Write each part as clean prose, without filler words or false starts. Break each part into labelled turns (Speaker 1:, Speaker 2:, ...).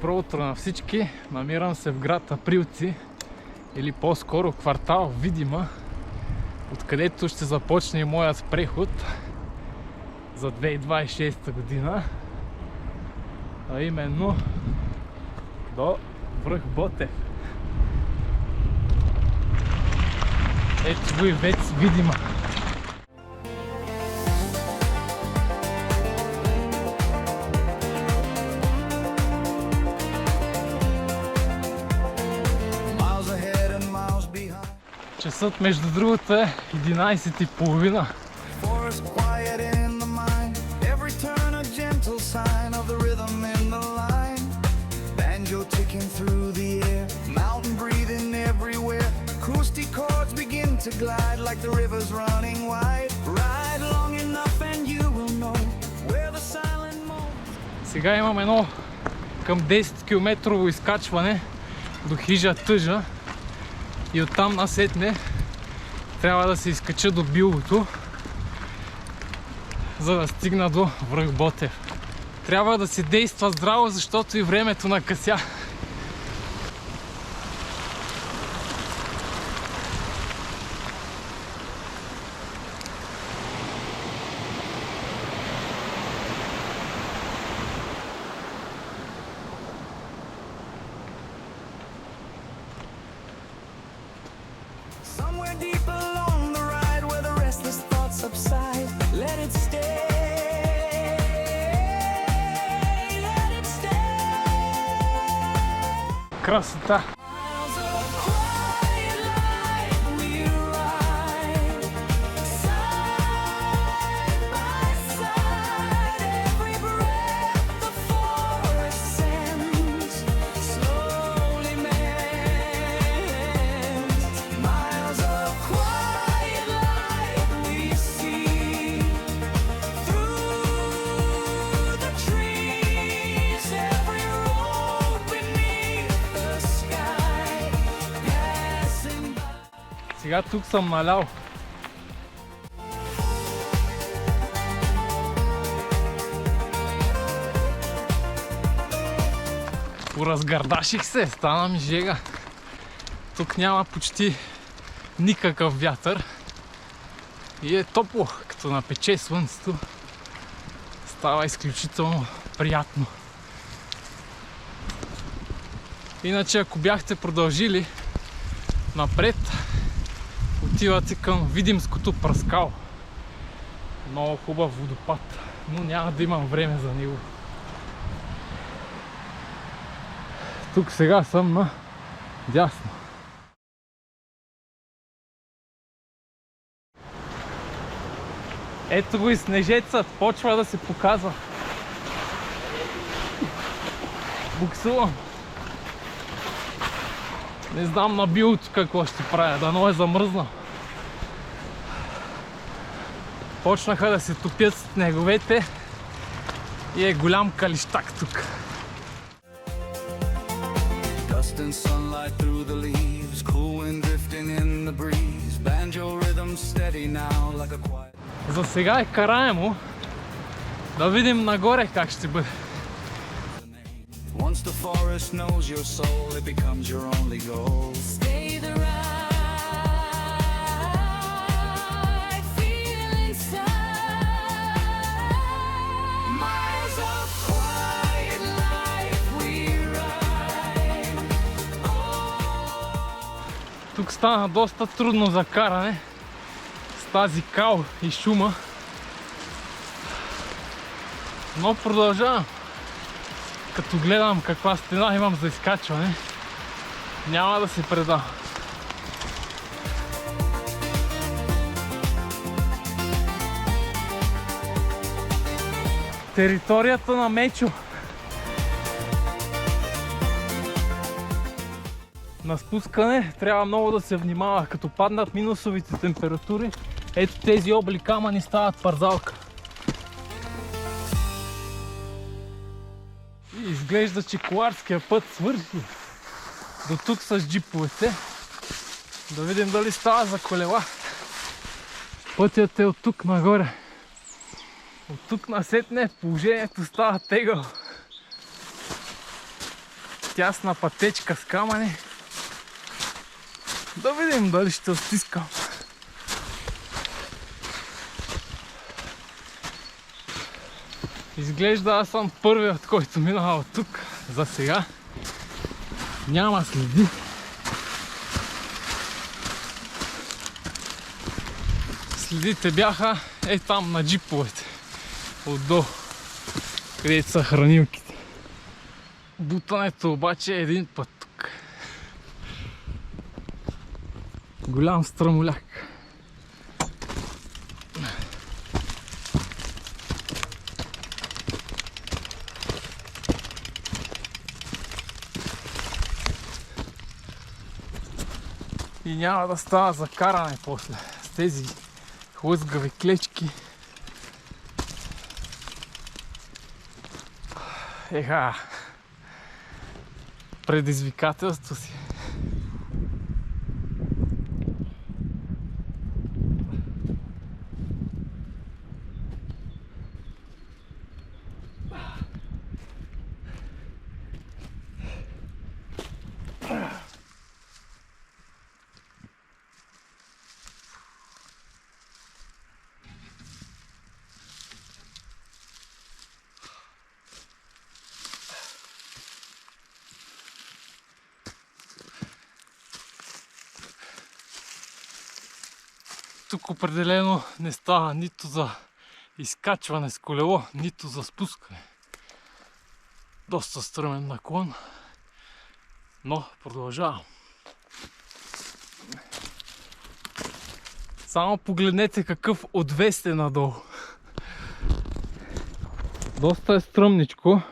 Speaker 1: Добро утро на всички! Намирам се в град Априлци, или по-скоро квартал Видима, откъдето ще започне и моят преход за 2026 година, а именно до връх Ботев. Ето го и вече Видима. Часът, между другото, е 11:30. Сега имам едно към 10 км изкачване до хижа Тъжа. И оттам насетне трябва да се изкача до Билото, за да стигна до връх Ботев. Трябва да се действа здраво, защото и времето накъся.
Speaker 2: Deep along the ride where the restless thoughts subside, let it stay, let it stay.
Speaker 1: Красота! Сега тук съм налял. Поразгардаших се, стана ми жега. Тук няма почти никакъв вятър и е топло, като напече слънцето. Става изключително приятно. Иначе, ако бяхте продължили напред, отивате към Видимското пръскало. Много хубав водопад, но няма да имам време за него. Тук сега съм на дясно. Ето го и снежецът, почва да се показва. Буксувам. Не знам на Билото какво ще правя, дано е замръзнал. Почнаха да се топят снеговете и е голям калищак тук. За сега е караемо. Да видим нагоре как ще бъде.
Speaker 2: Once the forest knows your soul, it becomes your only goal. Stay the ride, feel inside. Miles of quiet life we ride.
Speaker 1: Тук стана доста трудно за каране с тази кал и шума, но продължавам. Като гледам каква стена имам за изкачване, няма да се предам. Територията на Мечо. На спускане трябва много да се внимава, като паднат минусовите температури. Ето тези обли камъни стават парзалка. И изглежда, че коларския път свърши. До тук с джиповете. Да видим дали става за колела. Пътят е от тук нагоре. От тук насетне положението става тегаво. тясна пътечка с камъни. Да видим дали ще стискам. Изглежда аз съм първият, който минава от тук. За сега няма следи. Следите бяха там на джиповете. Отдолу, където са хранилките. Бутането обаче е един път тук. Голям страмоляк. И няма да става за каране после с тези хлъзгави клечки. Еха, предизвикателство си. Тук определено не става нито за изкачване с колело, нито за спускане. Доста стръмен наклон, но продължавам. Само погледнете какъв отвес е надолу. Доста е стръмничко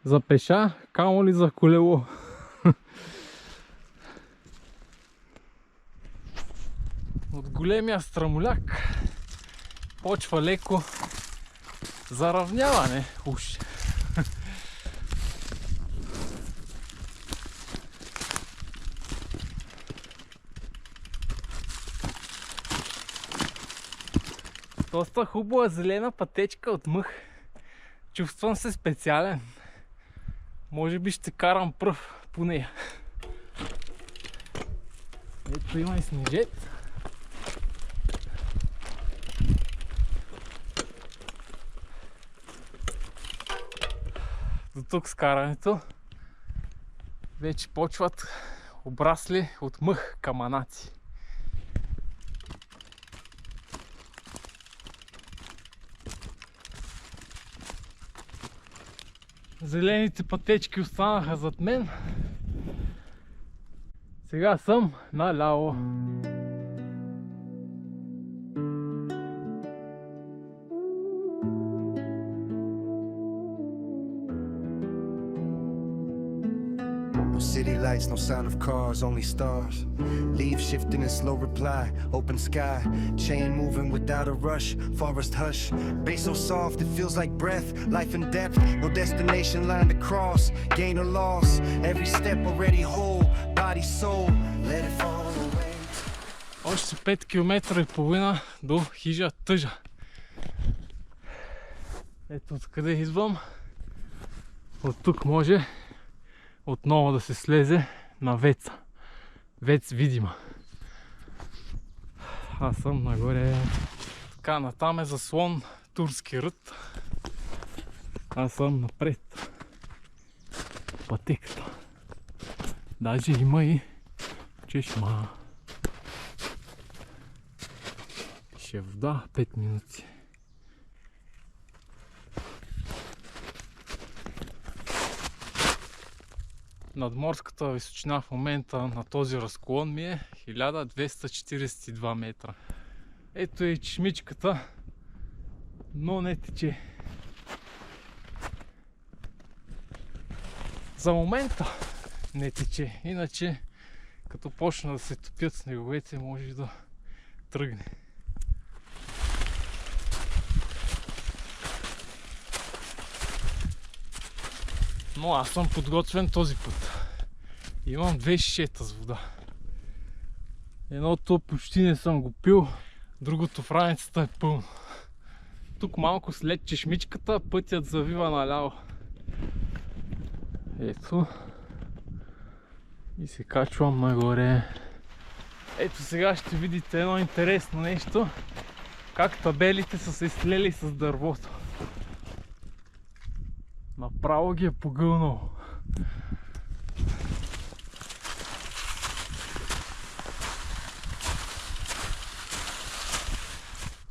Speaker 1: за пеша, камо ли за колело. От големия страмоляк почва леко заравняване уж. Доста хубава зелена пътечка от мъх. Чувствам се специален. Може би ще карам пръв по нея. Ето има и снежец. До тук с карането вече почват обрасли от мъх каманаци. Зелените пътечки останаха зад мен. Сега съм наляво.
Speaker 3: City lights, no sound of cars, only stars. Leaves shifting in slow reply, open sky. Chain moving without a rush, forest hush. Bass so soft it feels like breath, life and depth. No destination line to cross, gain or loss. Every step already whole, body, soul. Let it fall away.
Speaker 1: Още 5 км и половина до хижа Тъжа. Ето откъде идвам. От тук може отново да се слезе на Веца. Вец Видима. Аз съм нагоре. Така, натам е заслон турски рът. Аз съм напред. Пътеката. Даже има и чешма. Ще вода 5 минути. Надморската височина в момента на този разклон ми е 1242 метра. Ето и чешмичката, но не тече. За момента не тече, иначе като почна да се топят снеговете, може да тръгне. Но аз съм подготвен този път. Имам 2 шишета с вода. Едното почти не съм го пил, другото в раницата е пълно. Тук малко след чешмичката пътят завива наляво. Ето. И се качвам нагоре. Ето сега ще видите едно интересно нещо. Как табелите са се слели с дървото. Направо ги е погълнало.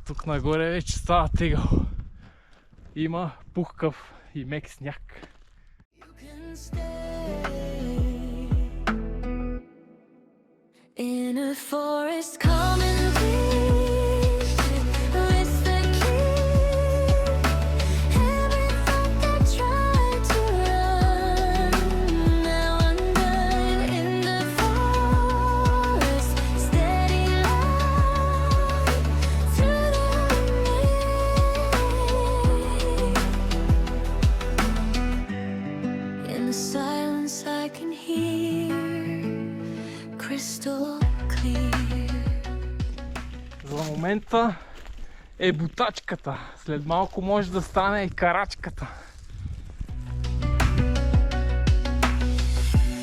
Speaker 1: Тук нагоре вече става тегъл. Има пухкав и мек сняг.
Speaker 4: In a forest, calm and peace, with the key. Every thought that tried to run, now undone. In the forest, steady light through the rain. In the silence, I can hear crystal clear.
Speaker 1: За момента е бутачката. След малко може да стане и карачката.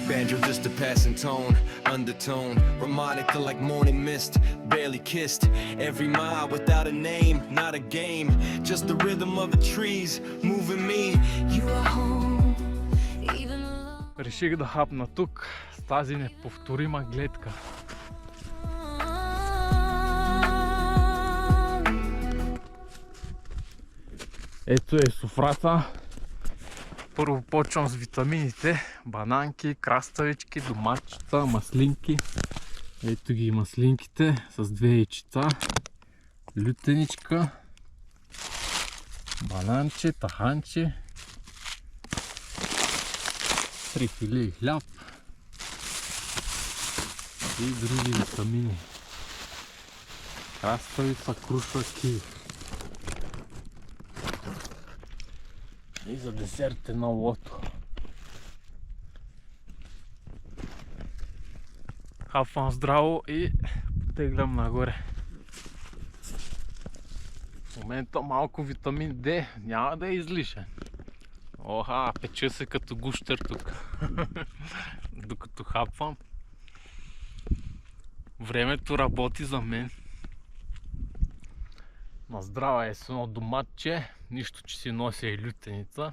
Speaker 3: Banjo just a passing tone, undertone, harmonica like morning mist, barely kissed. Every mile without a name, not a game, just the rhythm of the trees moving me.
Speaker 4: You are home, even alone.
Speaker 1: Реших да хапна тук с тази неповторима гледка. Ето е софрата. Първо почвам с витамините. Бананки, краставички, доматчета, маслинки. Ето ги маслинките с две яйчица. Лютеничка. Бананче, таханче. Трифиле и хляб. И други витамини. Краставица, круша, киви. И за десерт едно лото. Хапвам здраво и потеглям нагоре. В момента малко витамин D няма да е излишен. Оха, пече се като гущер тук. Докато хапвам. Времето работи за мен. На здраве е с едно доматче. Нищо, че си нося и лютеница.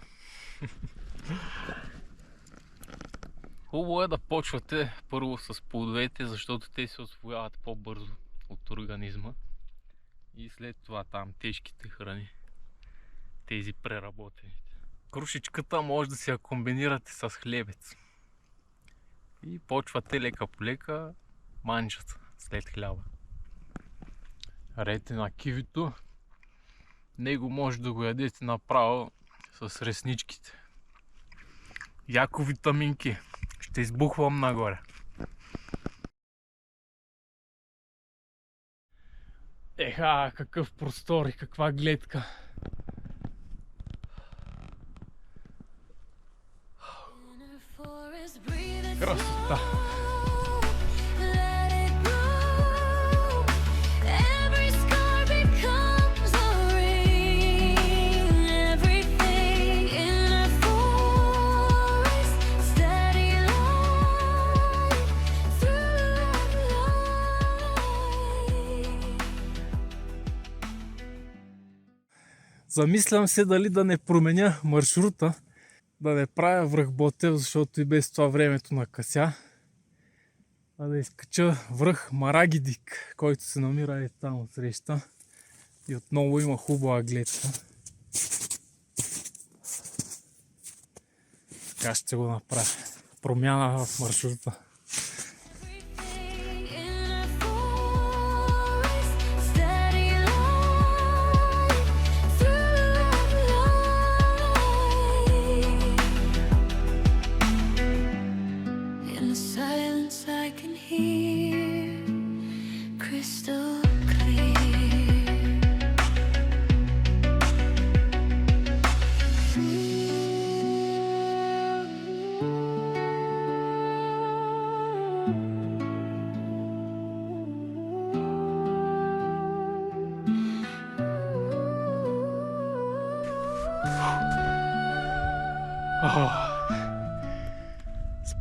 Speaker 1: Хубаво е да почвате първо с плодовете, защото те се усвояват по-бързо от организма. И след това там тежките храни. Тези преработените. Крушичката може да си я комбинирате с хлебец. И почвате лека по лека манджата след хляба. Рете на кивито. Него може да го ядете направо с ресничките. Яко витаминки. Ще избухвам нагоре. Еха, какъв простор и каква гледка. Красота. Замислям се дали да не променя маршрута, да не правя връх Ботев, защото и без това времето накъся, а да изкача връх Марагидик, който се намира и там отсреща и отново има хубава гледка. Така ще го направя. Промяна в маршрута.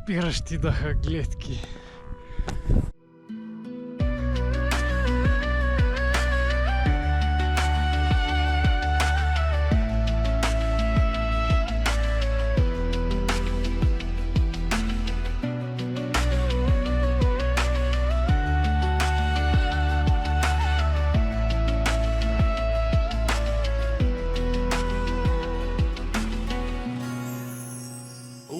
Speaker 1: спиращи дъха гледки.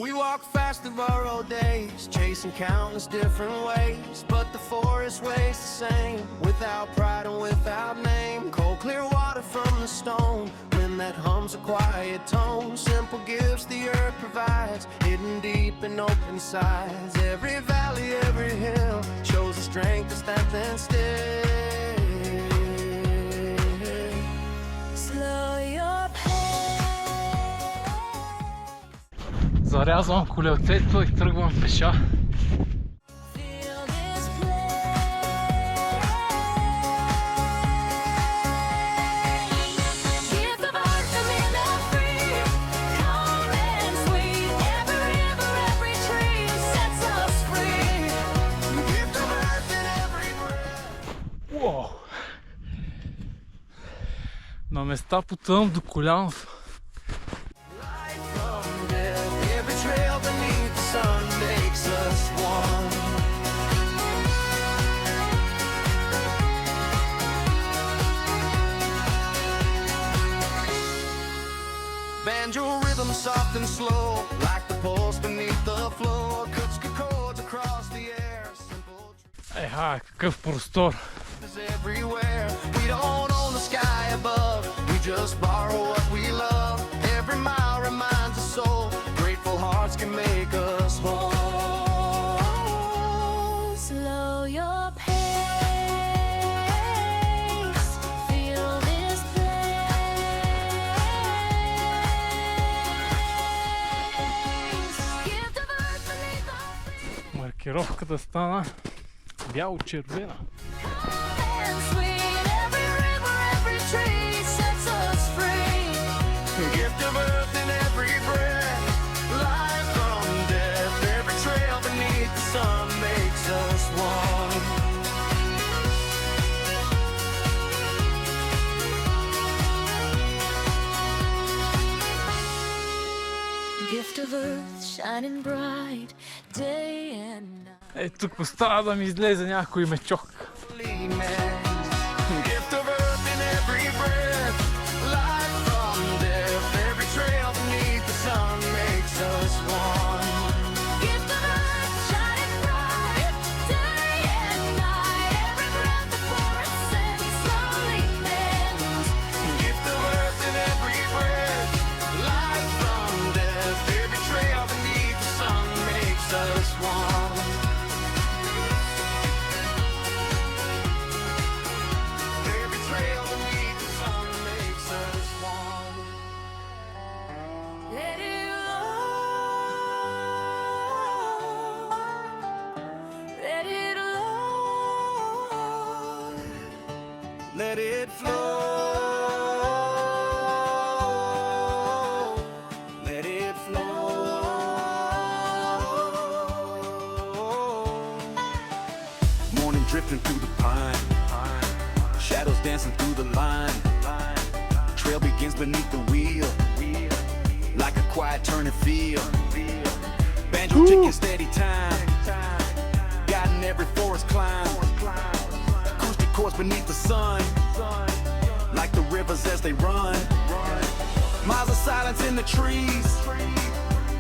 Speaker 3: We walk fast through our old days, chasing countless different ways, but the forest ways the same, without pride and without name. Cold clear water from the stone, wind that hums a quiet tone. Simple gifts the earth provides, hidden deep in open sides. Every valley, every hill shows the strength to stand and still.
Speaker 4: Slow your pace.
Speaker 1: Зарязвам колелцето и тръгвам пеша.
Speaker 4: Feel this place. Give the birth a minute free. Calm and sweet. Every river, every tree sets us free.
Speaker 3: Give the earth in every breath.
Speaker 1: Уау! На места потъвам до коляното.
Speaker 3: Light from death, every trail beneath the sun makes us one. Banjo rhythm soft and slow, like the pulse beneath the floor. Cuts chords across the air. Simple
Speaker 1: Еха, какъв простор!
Speaker 3: is everywhere. We don't own the sky above. We just borrow what we love. Every mile reminds us so. Grateful hearts can make us whole.
Speaker 4: Slow your pace. Feel this place. Give the birth beneath our feet.
Speaker 1: Маркировката стана бяло-червена.
Speaker 4: And sweet. Every river, every tree sets us free.
Speaker 3: Gift of earth in every breath. Life from death. Every trail beneath the sun makes us one.
Speaker 4: Gift of earth shining bright day and night.
Speaker 1: Тук остава да ми излезе някой мечок.
Speaker 3: Gift of earth in every breath. Life from death. Every trail beneath the sun makes us one.
Speaker 4: Gift of earth shining bright day and night. Every breath the forest sends slowly bends.
Speaker 3: Gift of earth in every breath. Life from death. Every trail beneath the sun makes us one. Every trail beneath the sun makes us one.
Speaker 4: Let it flow. Let it flow.
Speaker 3: Let it flow. Let it flow. Morning drifting through the pine. Shadows dancing through the line. Trail begins beneath the wheel. Like a quiet turning field. Banjo ticking steady time. Guiding every forest climb. Acoustic chords beneath the sun. Like the rivers as they run. Miles of silence in the trees.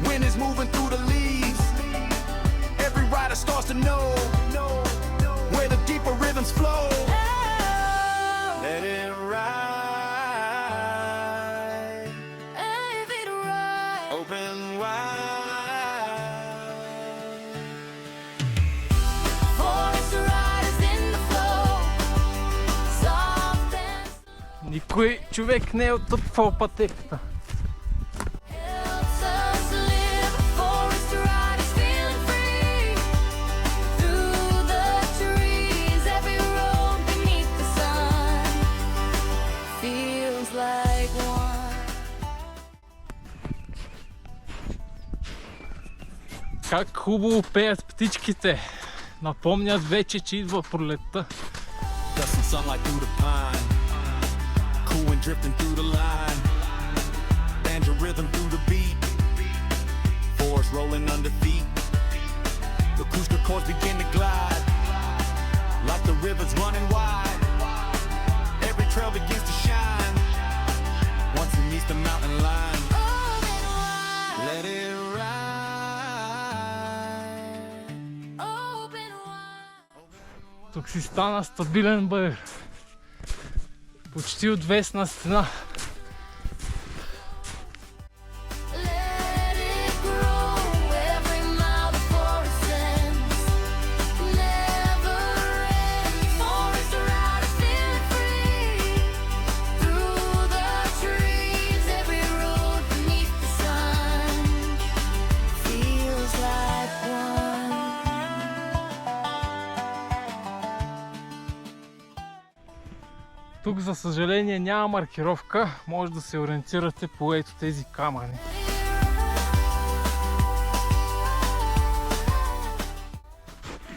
Speaker 3: Wind is moving through the leaves. Every rider starts to know where the deeper rhythms flow. Let it ride.
Speaker 4: If it right.
Speaker 3: Open wide.
Speaker 4: Forest riders in the flow. Soft and
Speaker 1: Никой човек не е отъпвал пътеката.
Speaker 4: helps us live. Forest riders feeling free. Through the trees, every road beneath the sun feels like one.
Speaker 1: Как хубаво пеят птичките. Напомнят вече, че идва пролетта.
Speaker 2: Dusting sunlight through the pine, cool and drifting through the line, banjo rhythm through the beat, forest rolling under feet, the acoustic chords begin to glide, like the rivers running wide, every trail begins to shine, once it meets the mountain line, let it ride,
Speaker 4: Open wide.
Speaker 1: Тук си стана стабилен бър. Почти отвесна стена.
Speaker 4: Let it grow, every mile the forest sends. Never end, forest around us feeling free. Through the trees, every road beneath the sun feels like one.
Speaker 1: Тук за съжаление няма маркировка. Може да се ориентирате по ето тези камъни.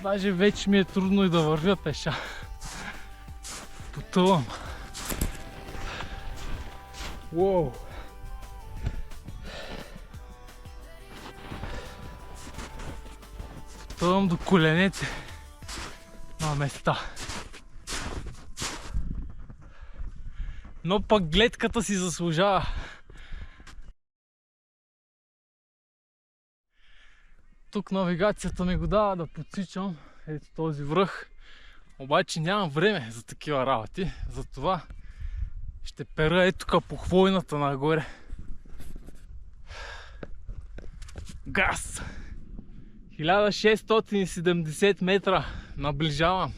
Speaker 1: Даже вече ми е трудно и да вървя пеша. Потъвам. Уоу! Потъвам до коленете на места. Но пък гледката си заслужава. Тук навигацията ми го дава да подсичам ето този връх. Обаче нямам време за такива работи. Затова ще пера ето тук по хвойната нагоре. Газ! 1670 метра наближавам.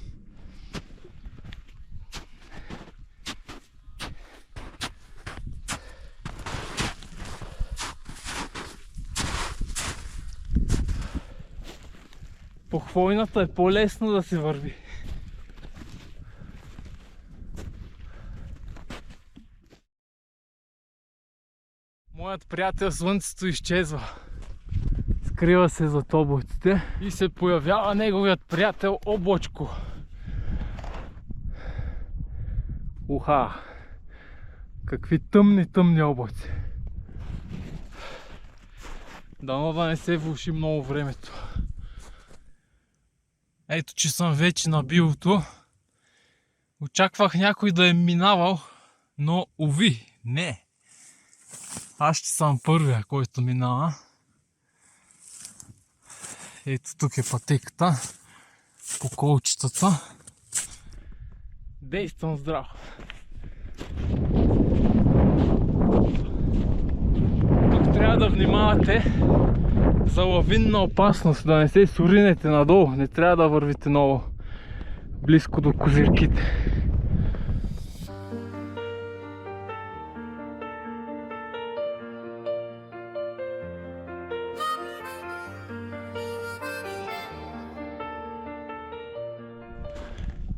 Speaker 1: По хвойната е по-лесно да се върви. Моят приятел Слънцето изчезва. Скрива се зад облаците и се появява неговият приятел Облачко. Уха! Какви тъмни облаци. Дано да не се влоши много времето. Ето, че съм вече на билото. Очаквах някой да е минавал, но уви, не. Аз ще съм първия, който минава. Ето тук е пътеката по колчетата. Действам здраво. Тук трябва да внимавате за лавинна опасност, да не се соринете надолу. Не трябва да вървите много близко до козирките.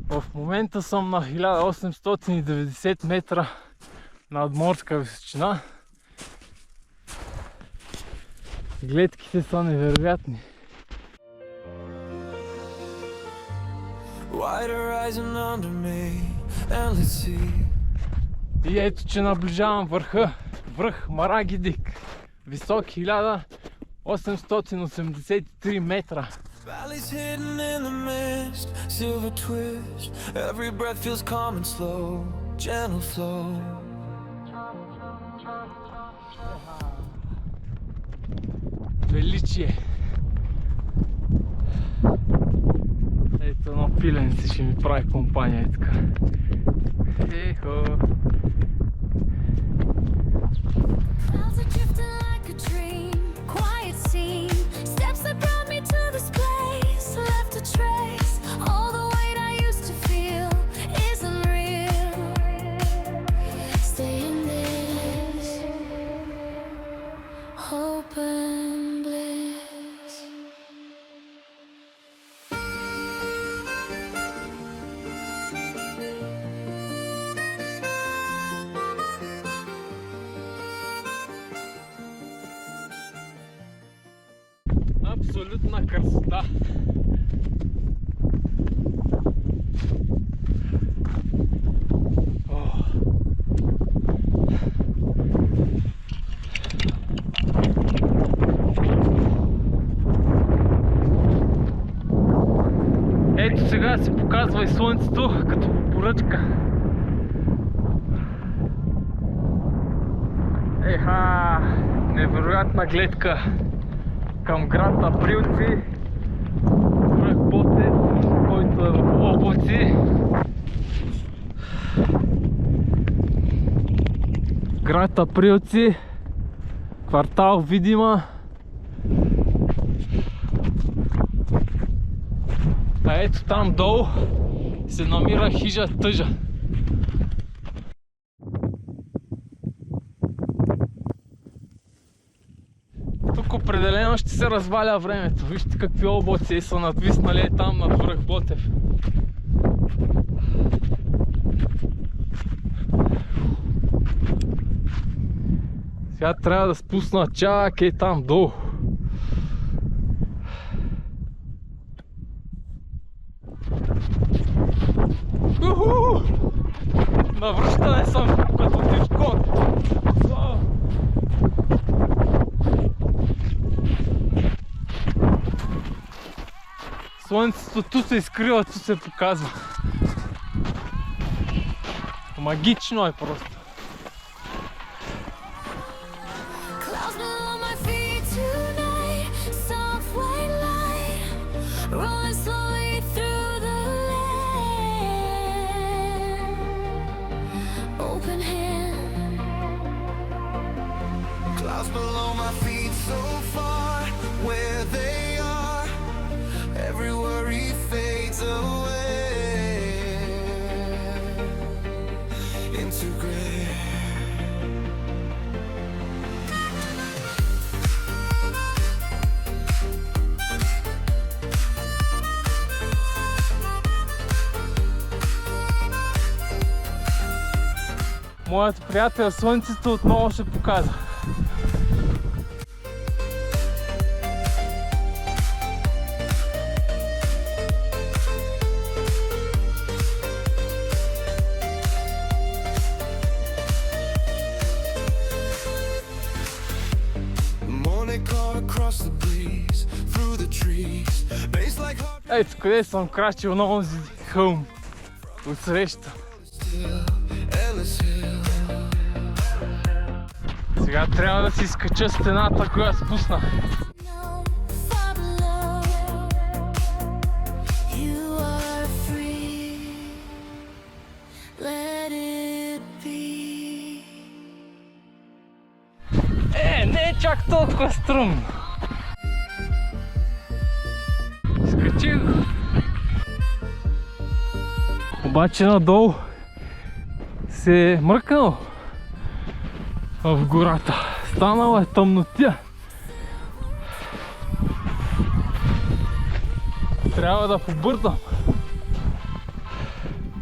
Speaker 1: В момента съм на 1890 метра надморска височина. Гледките са невероятни.
Speaker 2: White horizon under me, endless sea.
Speaker 1: И ето, че наближавам върха, връх Марагидик. Висок 1883 метра.
Speaker 2: Valleys hidden in the mist, silver twist. Every breath feels calm and slow, gentle flow.
Speaker 1: Величие. Ето едно пиленце ще ми прави компания така. Ехо.
Speaker 4: Clouds are drifting like a dream, quiet scene. Steps that brought me to this place, left a trace. All the weight I used to feel isn't real. Stay in this hope and bliss.
Speaker 1: Абсолютна красота. Ето сега се показва и слънцето като поръчка. Еха, невероятна гледка към град Априлци, връх Ботев, който е в облаци. Град Априлци, квартал Видима. А ето там долу се намира хижа Тъжа. Тук определено ще се разваля времето. Вижте какви облаци са надвиснали там над връх Ботев. Сега трябва да спусна чак и там долу. Навръщане съм като див кон. Слънцето ту се изкрива, ту се показва. Магично е просто.
Speaker 4: Clouds below my feet tonight, soft white light, rolling slowly through the land. Open hand.
Speaker 3: Clouds below my feet so far, where they are, every worry fades away into gray.
Speaker 1: Моят приятел Слънцето отново ще показва.
Speaker 3: Morning car across the breeze, through the trees, bass like hard
Speaker 1: Ето къде съм крачил на онзи хълм отсреща.
Speaker 3: Ellis Hill.
Speaker 1: Сега трябва да си скача стената, която спусна.
Speaker 4: No, far below, you are free. Let it be.
Speaker 1: Не е чак толкова струмно. Скачих. Обаче надолу се е мръкнал в гората. Станала е тъмнотия. Трябва да побърдам.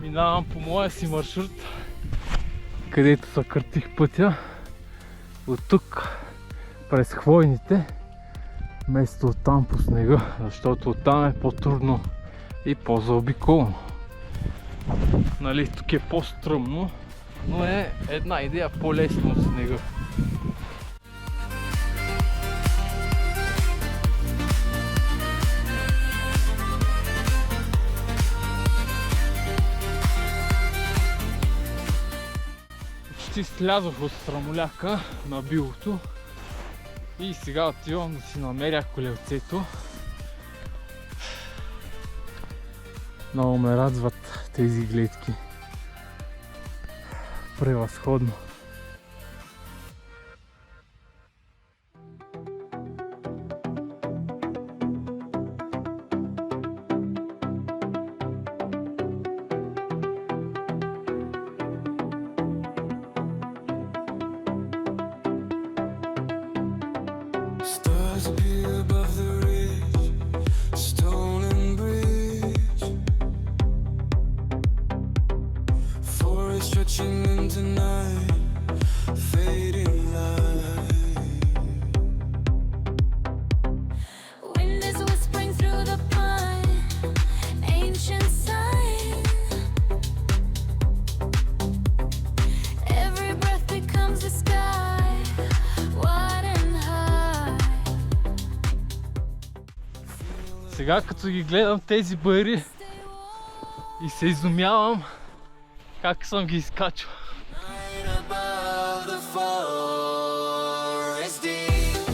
Speaker 1: Минавам по моя си маршрут, където съкратих пътя от тук през хвойните, вместо оттам по снега, защото оттам е по-трудно и по-заобиколно. Нали, тук е по-стръмно, но е една идея по-лесно от снега. Почти слязох от страмоляка на билото и сега отивам да си намеря колелцето. Много ме радват тези гледки. Превъзходно.
Speaker 3: Stars appear above the ridge, stolen bridge, forest stretching into night, fading light.
Speaker 4: When
Speaker 1: Сега като ги гледам тези бари и се изумявам как съм ги изкачал.
Speaker 2: Right above the forest deep,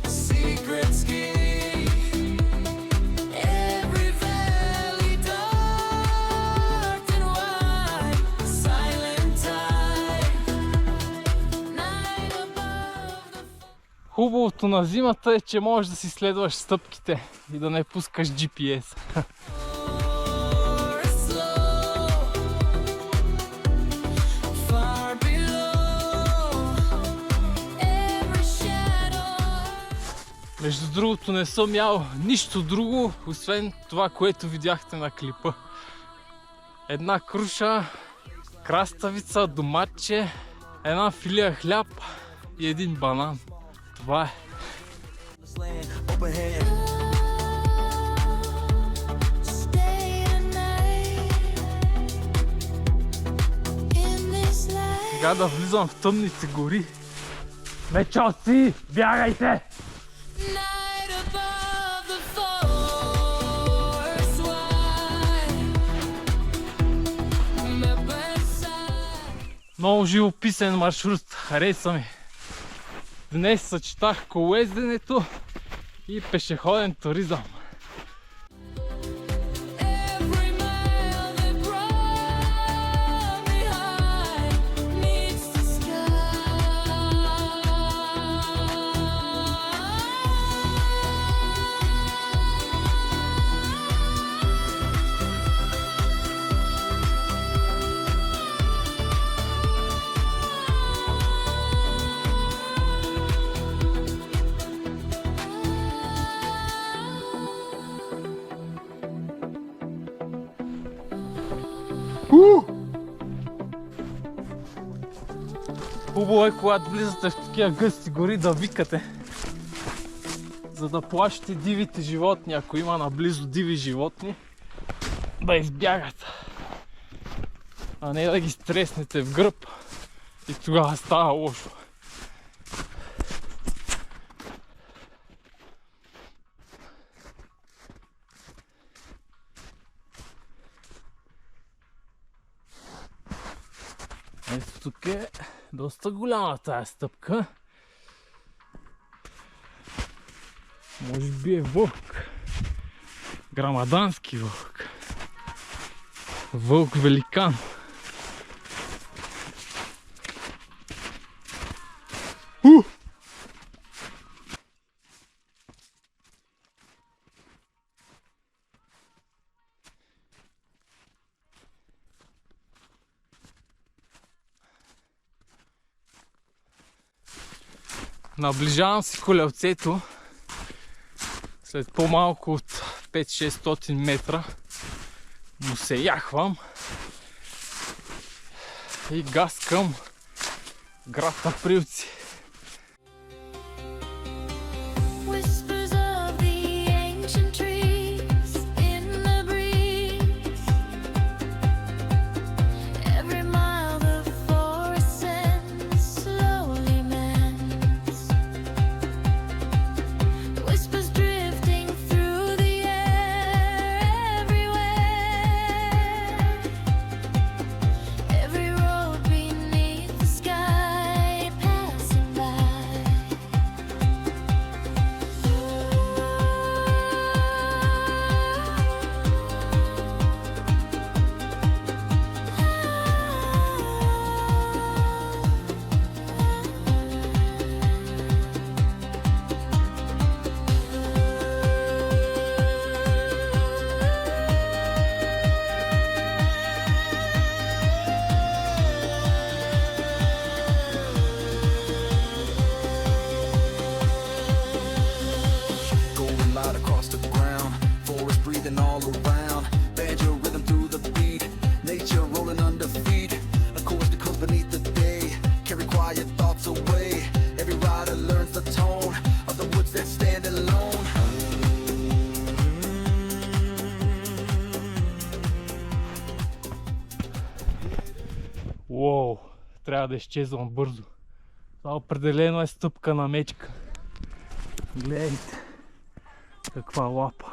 Speaker 2: secrets keep every valley dark and wide, silent tide, night above the
Speaker 1: Хубавото на зимата е, че можеш да си следваш стъпките и да не пускаш GPS.
Speaker 2: forest slow, far below every shadow.
Speaker 1: Между другото не съм ял нищо друго, освен това, което видяхте на клипа. Една круша, краставица, доматче, една филия хляб и един банан. Това е.
Speaker 2: Open hand.
Speaker 4: Stay the night in this light.
Speaker 1: Сега да влизам в тъмните гори. Мечоци, бягайте!
Speaker 4: Night above the forest wide, met by side.
Speaker 1: Много живописен маршрут, хареса ми. Днес съчетах колоезденето и пешеходен туризъм.
Speaker 4: Every mile that brought me high meets the
Speaker 1: Хубаво е, когато влизате в такива гъсти гори, да викате, за да плашите дивите животни. Ако има наблизо диви животни, да избягат, а не да ги стреснете в гръб и тогава става лошо. Ето тук е доста голяма тая стъпка. Може би е вълк. Грамадански вълк. Вълк великан. Наближавам си колелцето след по-малко от 5-600 метра. Му се яхвам и гаскам град Априлци.
Speaker 4: whispers of the ancient trees in the breeze. Every mile the forest sends slowly mends. Whispers drifting through the air everywhere. Every road beneath the sky passing by.
Speaker 2: Golden light across the ground, forest breathing all around. Banjo rhythm through the beat, nature rolling under feet. A chorus that comes beneath the day, carry quiet thoughts away. Every rider learns the tone of the woods that stand alone.
Speaker 1: Уоу, трябва да изчезвам бързо. Това определено е стъпка на мечка. Гледайте. Каква лапа.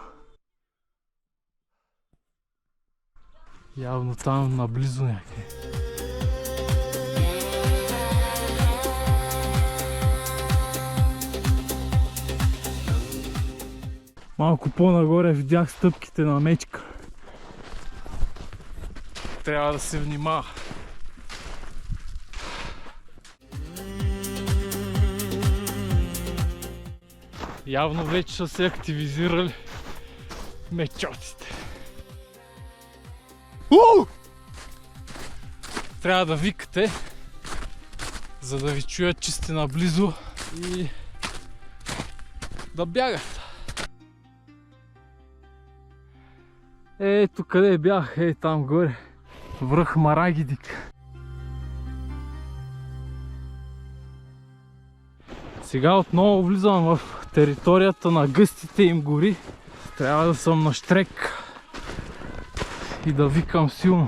Speaker 1: Явно там наблизо някъде. Малко по-нагоре видях стъпките на мечка. Трябва да се внимава. Явно вече са се активизирали мечотите. Трябва да викате, за да ви чуят, че сте наблизо и да бягат. Ето къде бях, там горе, връх Марагидик. Сега отново влизам в територията на гъстите им гори. Трябва да съм на щрек и да викам силно.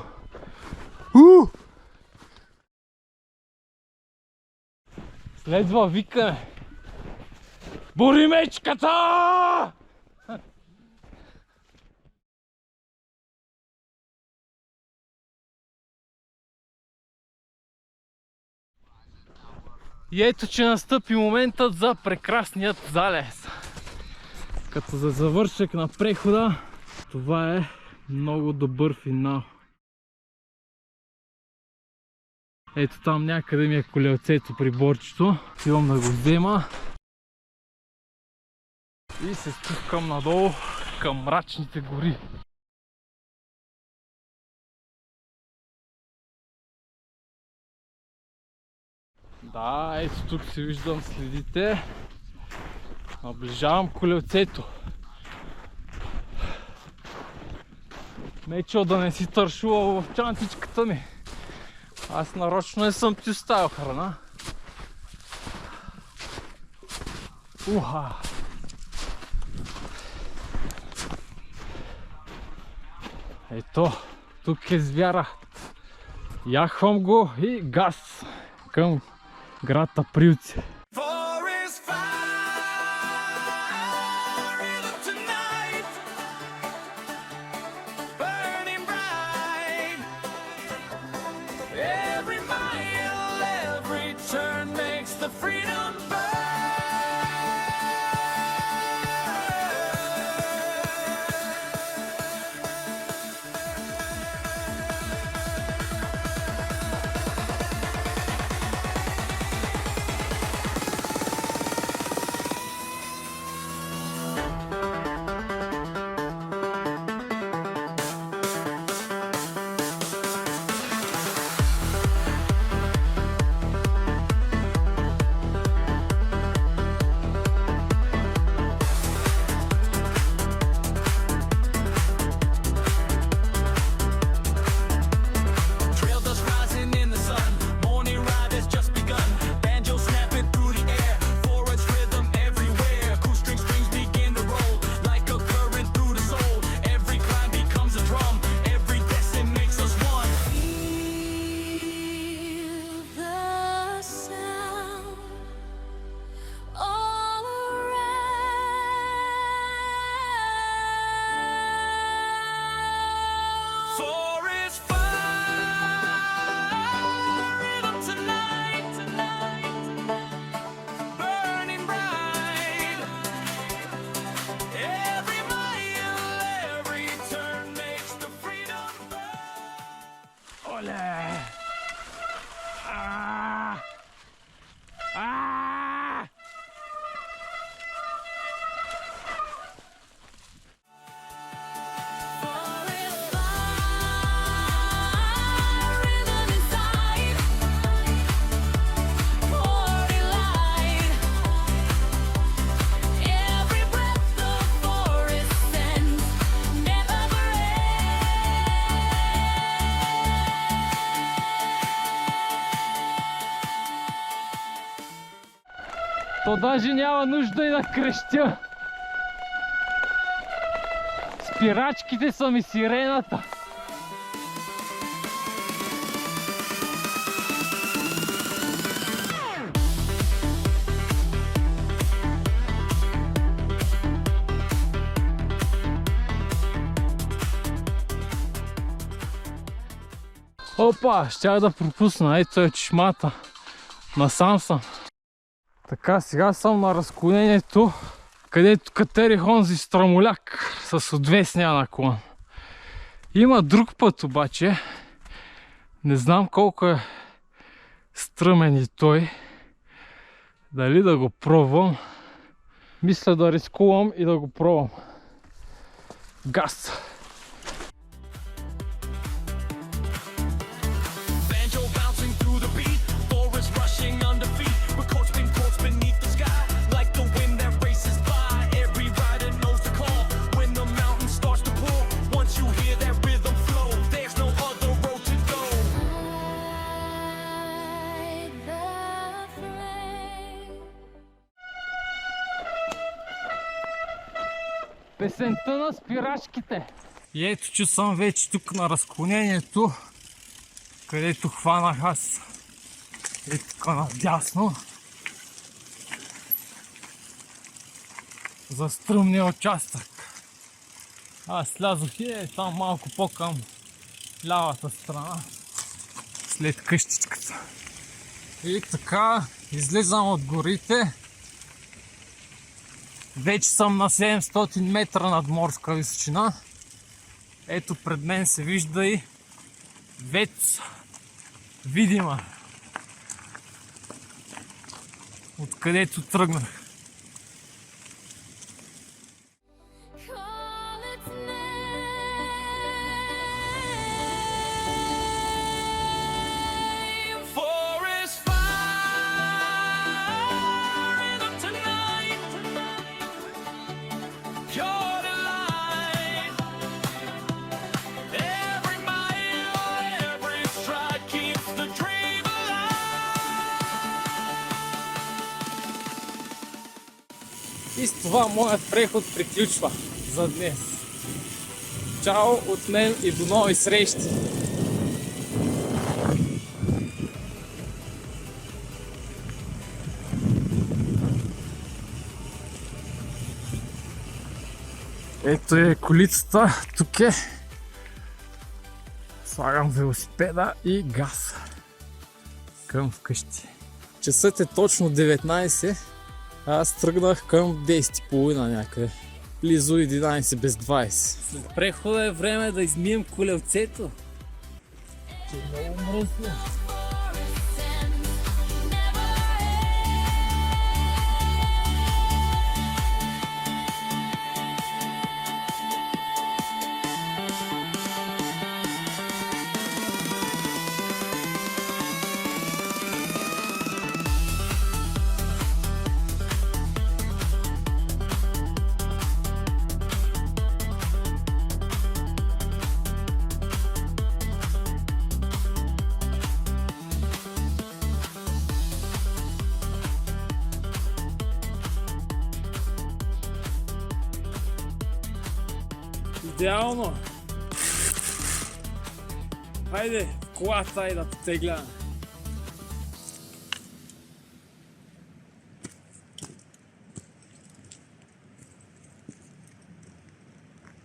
Speaker 1: Следва викане. Боримечката! И ето, че настъпи моментът за прекрасният залез. Като за завършек на прехода, това е много добър финал. Ето там някъде ми е колелцето при борчето. Идвам да го взема. И се спускам надолу към мрачните гори. Да, ето тук си виждам следите. Наближавам колелцето. Мечо, да не си тършувал в чантичката ми. Аз нарочно не съм ти оставил храна. Уха! Ето, тук е звяра. Яхвам го и газ към град Априлци.
Speaker 2: Forest fire lit up tonight, burning bright. Every mile, every turn makes the freedom burn.
Speaker 1: То даже няма нужда и да крещя. Спирачките са ми сирената. Опа, щях да пропусна. Ето е чешмата. Насам съм. Така, сега съм на разклонението, където катерих онзи страмоляк с отвесния наклон. Има друг път обаче. Не знам колко е стръмен и той. Дали да го пробвам. Мисля да рискувам и да го пробвам. Газ!
Speaker 2: Banjo bouncing through the beat, forest rushing under feet. We're course beneath the sky, like the wind that races by. Every rider knows the call when the mountain starts to pull. Once you hear that rhythm flow, there's no other road to go.
Speaker 4: Light the flame.
Speaker 1: Песента на спирачките. И ето, че съм вече тук на разклонението, където хванах аз. Е тук надясно. За стръмния участък. Аз слязох и там малко по-към лявата страна. След къщичката. И така, излизам от горите. Вече съм на 700 метра над морска височина. Ето пред мен се вижда и ВЕЦ Видима. Откъдето тръгнах.
Speaker 4: Call its name.
Speaker 2: Forest fire in the tonight. Your delight. Every mile, every stride keeps the dream alive.
Speaker 1: И с това моят преход приключва за днес. Чао от мен и до нови срещи! Ето е колицата, тук е. Слагам велосипеда и газ към вкъщи. Часът е точно 19, а аз тръгнах към 10:30 някъде. Близо 11 без 20. След прехода е време да измием колелцето. Че е много мръсно. Идеално! Хайде, колата и да потегляме.